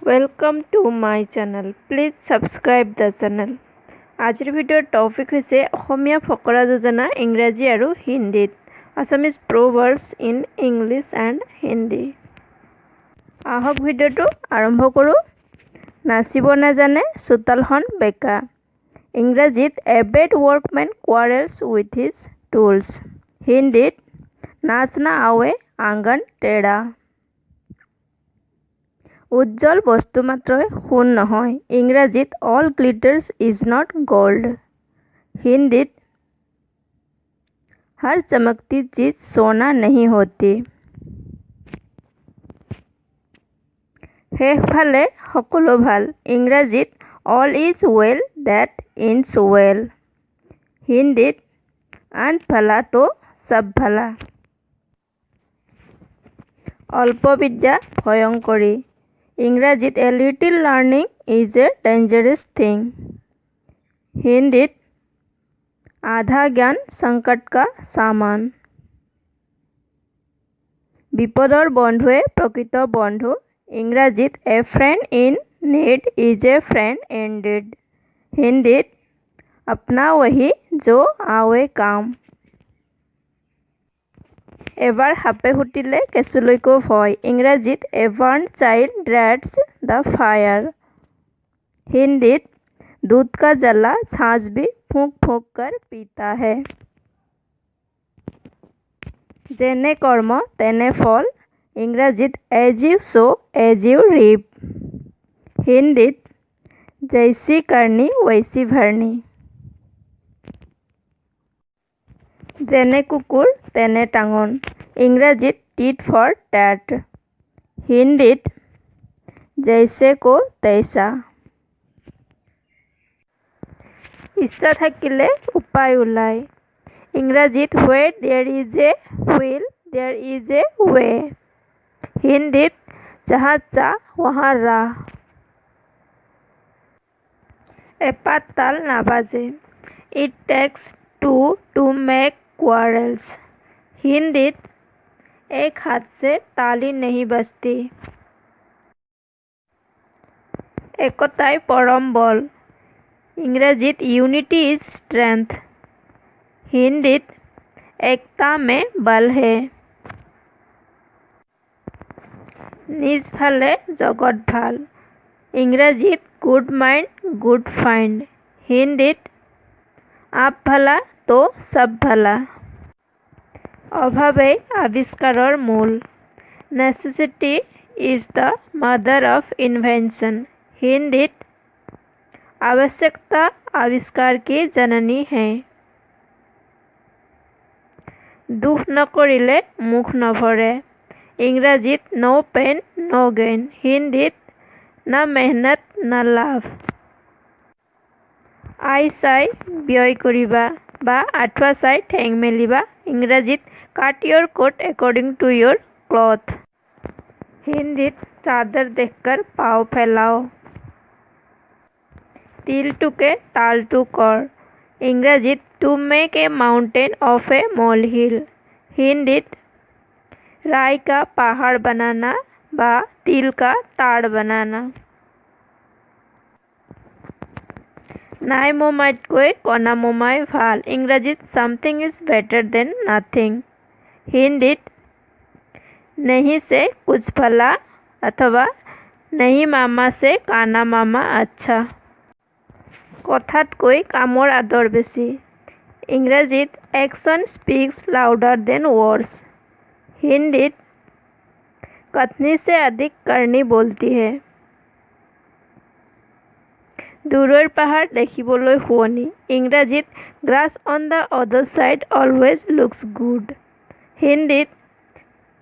Welcome to my channel. Please subscribe the channel. আজিৰ ভিডিঅ'ৰ topic হৈছে অসমীয়া ফকৰা যোজনা ইংৰাজী আৰু হিন্দীত Assamese proverbs in English and Hindi. আহক ভিডিঅ'টো আৰম্ভ কৰোঁ। নাচিব নাজানে চোতালখন বেকা। ইংৰাজীত a bad workman quarrels with his tools. হিন্দীত নাচ না আৱে আংগন টেৰা। উজ্জ্বল বস্তু মাত্ৰই সোণ নহয়। ইংৰাজীত all glitters is not gold. হিন্দীত हर चमकती चीज सोना नहीं होती। শেষ ভালে সকলো ভাল। ইংৰাজীত all is well that ends well. হিন্দীত अंत भला तो सब भला। অল্প বিদ্যা ভয়ংকৰী। ইংৰাজীত a little learning is a dangerous thing. হিন্দীত आधा ज्ञान संकट का सामान। বিপদৰ বন্ধুৱে প্ৰকৃত বন্ধু। ইংৰাজীত a friend in need is a friend indeed. হিন্দীত अपना वही जो आवे काम। এবাৰ সাপে খুটিলে কেঁচুলৈকো ভয়। ইংৰাজীত a burned child dreads the fire. হিন্দীত दूध का जला छाछ भी फूंक फूंक कर पीता है। जेने कर्म तेने फल। इंग्रजीत as you sow as you reap. हिंदीत जैसी करनी वैसी भरनी। जेने कुकुर तेने टांगन। इंग्रजीत टीट फॉर टैट। हिंदीत जैसे को तैसा। ইচ্ছা থাকিলে উপায় ওলায়। ইংৰাজীত where there is a will there is a way. হিন্দীত जहाँ चाह वहाँ राह। এপাত তাল নাবাজে। it takes two to make quarrels. হিন্দীত एक हाथ से ताली नहीं बजती। একতাই পৰম বল। इंग्रजीत यूनिटी इज स्ट्रेंथ। हिंदीत एकता में बल है। निज भाले जगत भाल। इंग्रजीत गुड माइंड गुड फाइंड। हिंदीत आप भला तो सब भला। अभावे आविष्कारर मूल। Necessity is the mother of invention. हिंदीत आवश्यकता आविष्कार की जननी है। दुख न करिले मुख न भरे। इंग्रजीत नो पेन नो गेन। हिंदीत न मेहनत न लाभ। आय चाই ব্যয় কৰিবা বা আঠুৱা চাই ঠেং মেলিবা। इंग्रजीत cut your coat according to your cloth. हिंदीत चादर देखकर पाँव फैलाओ। तिलटुके तालटू कर। इंग्रजीत to make a mountain of a molehill. हिंदीत राई का पहाड़ बनाना बा तिल का ताड़ बनाना। নাই মোমাইতকৈ কণা মোমাই ভাল। इंग्रजीत something is better than nothing. हिंदीत नहीं से कुछ भला अथवा नहीं मामा से काना मामा अच्छा। কথাতকৈ কামৰ আদৰ বেছি। ইংৰাজীত action speaks louder than words. हिंदीत कथनी से अधिक करनी बोलती है। দূৰৰ পাহাৰ দেখিবলৈ শুৱনি। ইংৰাজীত grass on the other side always looks good. হিন্দীত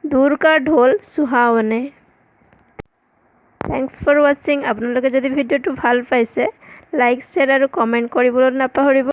দূৰ কা ঢোল সুহাৱনে। থেংকছ ফৰ ৱাচিং। আপোনালোকে যদি ভিডিঅ'টো ভাল পাইছে লাইক শ্বেয়াৰ আৰু কমেণ্ট কৰিবলৈ নাপাহৰিব।